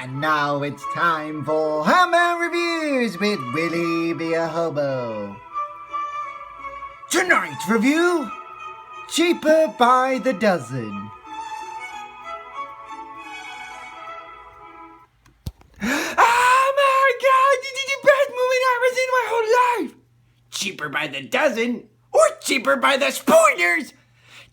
And now it's time for Hobo Reviews with Willie B.A. Hobo. Tonight's review, Cheaper by the Dozen. Oh my god, this is the best movie I've ever seen in my whole life! Cheaper by the dozen, or cheaper by the spoilers!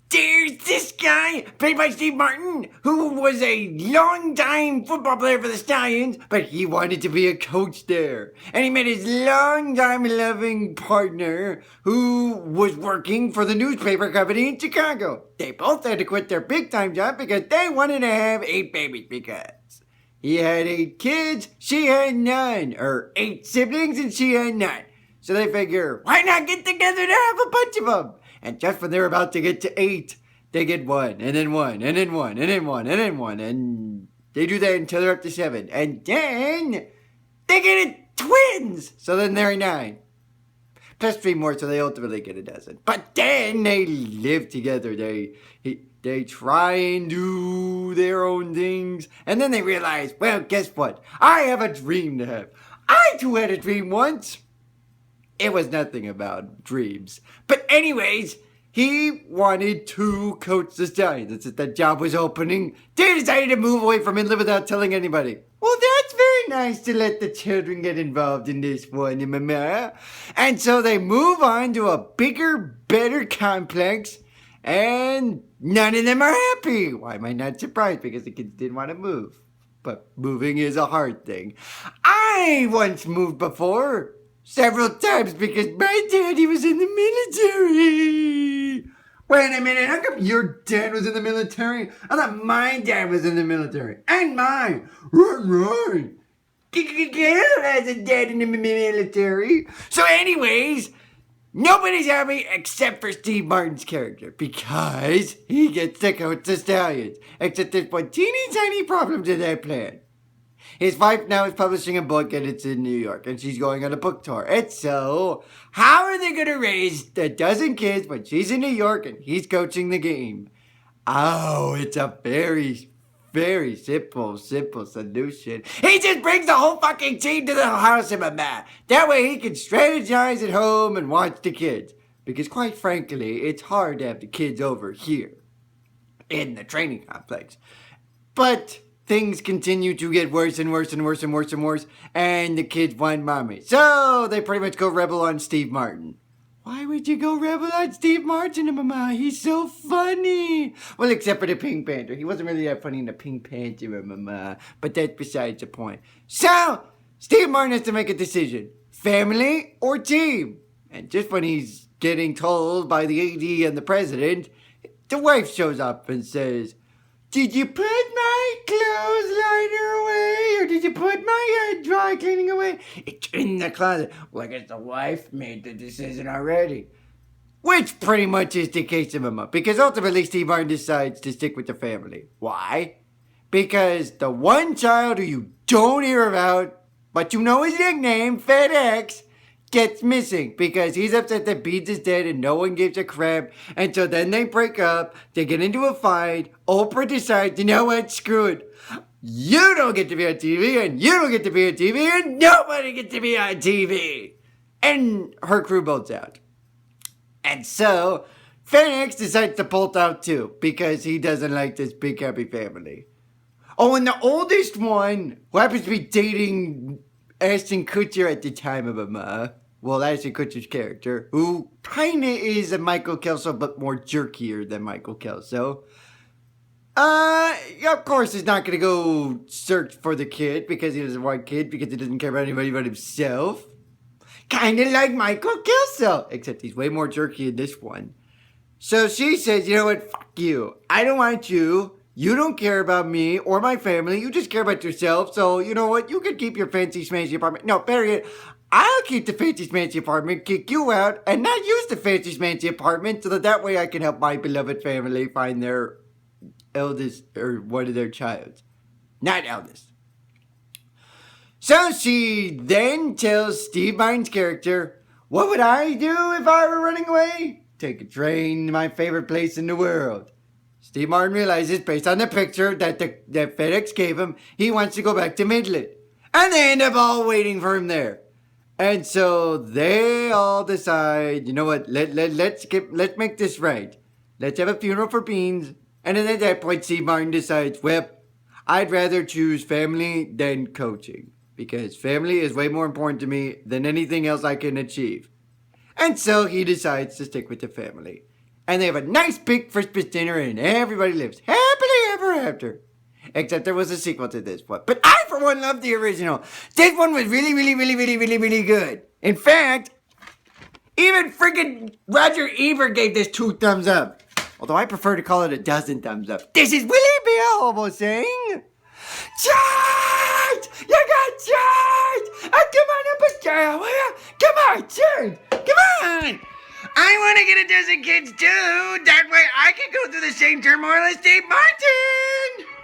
There's this guy, played by Steve Martin, who was a long-time football player for the Stallions, but he wanted to be a coach there. And he met his long-time loving partner, who was working for the newspaper company in Chicago. They both had to quit their big-time job because they wanted to have 8 babies because he had 8 kids, she had none. Or 8 siblings and she had none. So they figure, why not get together to have a bunch of them? And just when they're about to get to 8, they get 1, and then 1, and then 1, and then 1, and then 1. And they do that until they're up to 7. And then they get it twins. So then they're 9. Plus 3 more, so they ultimately get a dozen. But then they live together. They try and do their own things. And then they realize, well, guess what? I have a dream to have. I too had a dream once. It was nothing about dreams. But anyways, he wanted to coach the Stallions. Since that job was opening, they decided to move away from it and live without telling anybody. Well, that's very nice to let the children get involved in this one, mama. And so they move on to a bigger, better complex, and none of them are happy. Why am I not surprised? Because the kids didn't want to move. But moving is a hard thing. I once moved before. Several times because my daddy was in the military. Wait a minute, how come your dad was in the military? I thought my dad was in the military. And mine. Run. Who has a dad in the military? So anyways, nobody's happy except for Steve Martin's character because he gets to coach the Stallions. Except there's one teeny tiny problem to that plan. His wife now is publishing a book and it's in New York and she's going on a book tour. And so, how are they going to raise a dozen kids when she's in New York and he's coaching the game? Oh, it's a very, very simple solution. He just brings the whole fucking team to the house of a man. That way he can strategize at home and watch the kids. Because quite frankly, it's hard to have the kids over here in the training complex. But things continue to get worse and worse and worse and worse and worse, and the kids want mommy. So they pretty much go rebel on Steve Martin. Why would you go rebel on Steve Martin, mama? He's so funny. Well, except for the Pink Panther. He wasn't really that funny in the Pink Panther, mama. But that's besides the point. So, Steve Martin has to make a decision. Family or team? And just when he's getting told by the AD and the president, the wife shows up and says, did you put my clothes liner away? Or did you put my dry cleaning away? It's in the closet. Well, I guess the wife made the decision already. Which pretty much is the case of him. Because ultimately Steve Martin decides to stick with the family. Why? Because the one child who you don't hear about, but you know his nickname, FedEx, gets missing because he's upset that Beans is dead and no one gives a crap. And so then they break up, they get into a fight. Oprah decides, you know what, screw it. You don't get to be on TV and you don't get to be on TV and nobody gets to be on TV. And her crew bolts out. And so FedEx decides to bolt out too because he doesn't like this big happy family. Oh, and the oldest one, who happens to be dating Ashton Kutcher at the time of him, well, Ashton Kutcher's character, who kinda is a Michael Kelso, but more jerkier than Michael Kelso. Of course he's not gonna go search for the kid because he doesn't want a kid because he doesn't care about anybody but himself. Kinda like Michael Kelso, except he's way more jerky in this one. So she says, you know what, fuck you. I don't want you. You don't care about me or my family. You just care about yourself. So, you know what? You can keep your fancy smancy apartment. No, better yet, I'll keep the fancy smancy apartment, kick you out, and not use the fancy smancy apartment so that way I can help my beloved family find their eldest or one of their childs. Not eldest. So she then tells Steve Martin's character, what would I do if I were running away? Take a train to my favorite place in the world. Steve Martin realizes, based on the picture that FedEx gave him, he wants to go back to Midland. And they end up all waiting for him there. And so they all decide, you know what, let's make this right. Let's have a funeral for Beans. And then at that point, Steve Martin decides, well, I'd rather choose family than coaching. Because family is way more important to me than anything else I can achieve. And so he decides to stick with the family. And they have a nice big Christmas dinner and everybody lives happily ever after. Except there was a sequel to this one. But I, for one, love the original. This one was really, really, really, really, really, really good. In fact, even freaking Roger Ebert gave this 2 thumbs up. Although I prefer to call it a dozen thumbs up. This is Willie B.A. Hobo saying, charge! You got charge! Come on up a girl, will ya? Come on, charge! Come on! I want to get a dozen kids too. That way I can go through the same turmoil as Steve Martin.